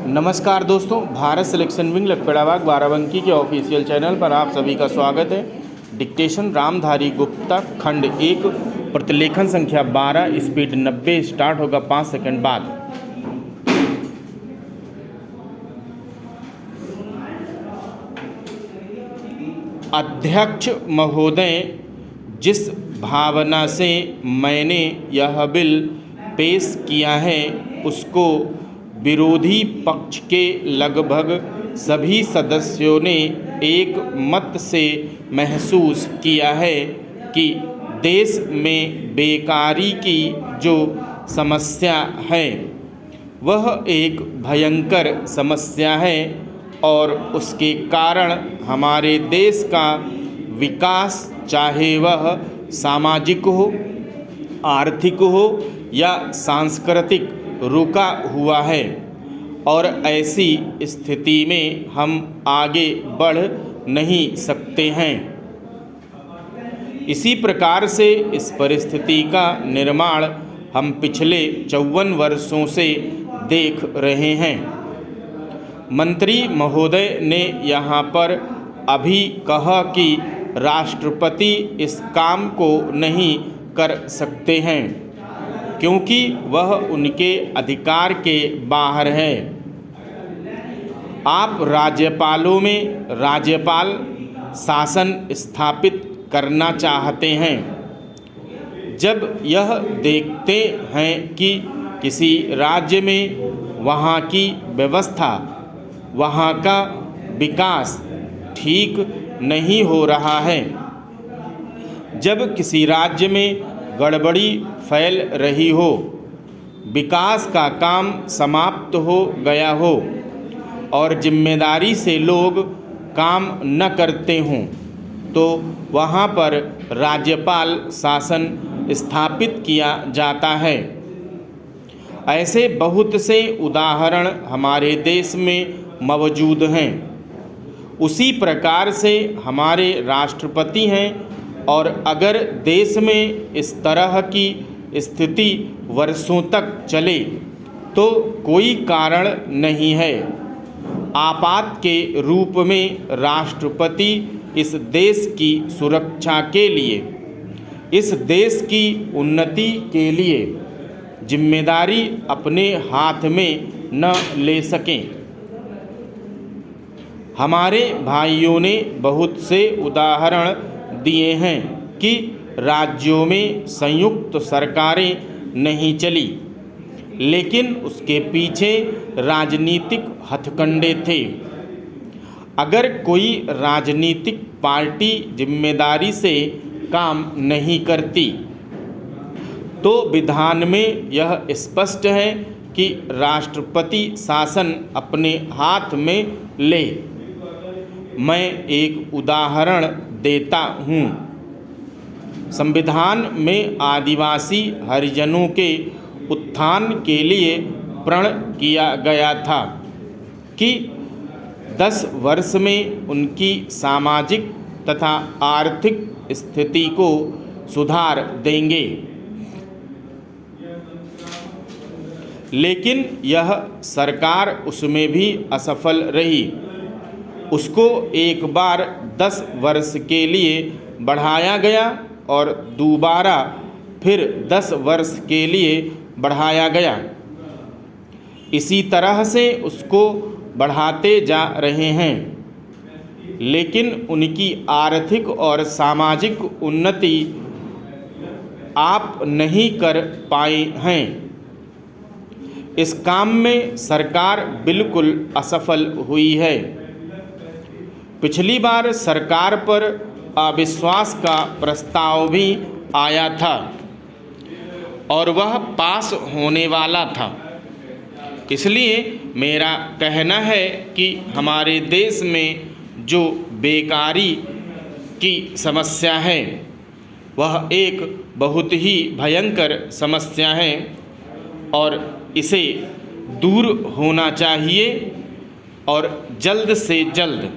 नमस्कार दोस्तों, Bharat selection wing Lakhperabagh Barabanki के ऑफिशियल चैनल पर आप सभी का स्वागत है। डिक्टेशन रामधारी गुप्ता खंड 1 प्रतिलेखन संख्या 12 स्पीड 90 स्टार्ट होगा 5 सेकंड बाद। अध्यक्ष महोदय, जिस भावना से मैंने यह बिल पेश किया है उसको विरोधी पक्ष के लगभग सभी सदस्यों ने एक मत से महसूस किया है कि देश में बेकारी की जो समस्या है वह एक भयंकर समस्या है और उसके कारण हमारे देश का विकास, चाहे वह सामाजिक हो, आर्थिक हो या सांस्कृतिक, रुका हुआ है और ऐसी स्थिति में हम आगे बढ़ नहीं सकते हैं। इसी प्रकार से इस परिस्थिति का निर्माण हम पिछले 54 वर्षों से देख रहे हैं। मंत्री महोदय ने यहाँ पर अभी कहा कि राष्ट्रपति इस काम को नहीं कर सकते हैं क्योंकि वह उनके अधिकार के बाहर है। आप राज्यपालों में राज्यपाल शासन स्थापित करना चाहते हैं। जब यह देखते हैं कि किसी राज्य में वहाँ की व्यवस्था, वहाँ का विकास ठीक नहीं हो रहा है, जब किसी राज्य में गड़बड़ी फैल रही हो, विकास का काम समाप्त हो गया हो और जिम्मेदारी से लोग काम न करते हों, तो वहाँ पर राज्यपाल शासन स्थापित किया जाता है। ऐसे बहुत से उदाहरण हमारे देश में मौजूद हैं। उसी प्रकार से हमारे राष्ट्रपति हैं और अगर देश में इस तरह की स्थिति वर्षों तक चले तो कोई कारण नहीं है। आपात के रूप में राष्ट्रपति इस देश की सुरक्षा के लिए, इस देश की उन्नति के लिए जिम्मेदारी अपने हाथ में न ले सकें। हमारे भाइयों ने बहुत से उदाहरण दिए हैं कि राज्यों में संयुक्त सरकारें नहीं चली, लेकिन उसके पीछे राजनीतिक हथकंडे थे। अगर कोई राजनीतिक पार्टी जिम्मेदारी से काम नहीं करती तो विधान में यह स्पष्ट है कि राष्ट्रपति शासन अपने हाथ में ले। मैं एक उदाहरण देता हूँ। संविधान में आदिवासी हरिजनों के उत्थान के लिए प्रण किया गया था कि 10 वर्ष में उनकी सामाजिक तथा आर्थिक स्थिति को सुधार देंगे, लेकिन यह सरकार उसमें भी असफल रही। उसको एक बार 10 वर्ष के लिए बढ़ाया गया और दोबारा फिर 10 वर्ष के लिए बढ़ाया गया। इसी तरह से उसको बढ़ाते जा रहे हैं, लेकिन उनकी आर्थिक और सामाजिक उन्नति आप नहीं कर पाए हैं। इस काम में सरकार बिल्कुल असफल हुई है। पिछली बार सरकार पर अविश्वास का प्रस्ताव भी आया था और वह पास होने वाला था। इसलिए मेरा कहना है कि हमारे देश में जो बेकारी की समस्या है वह एक बहुत ही भयंकर समस्या है और इसे दूर होना चाहिए और जल्द से जल्द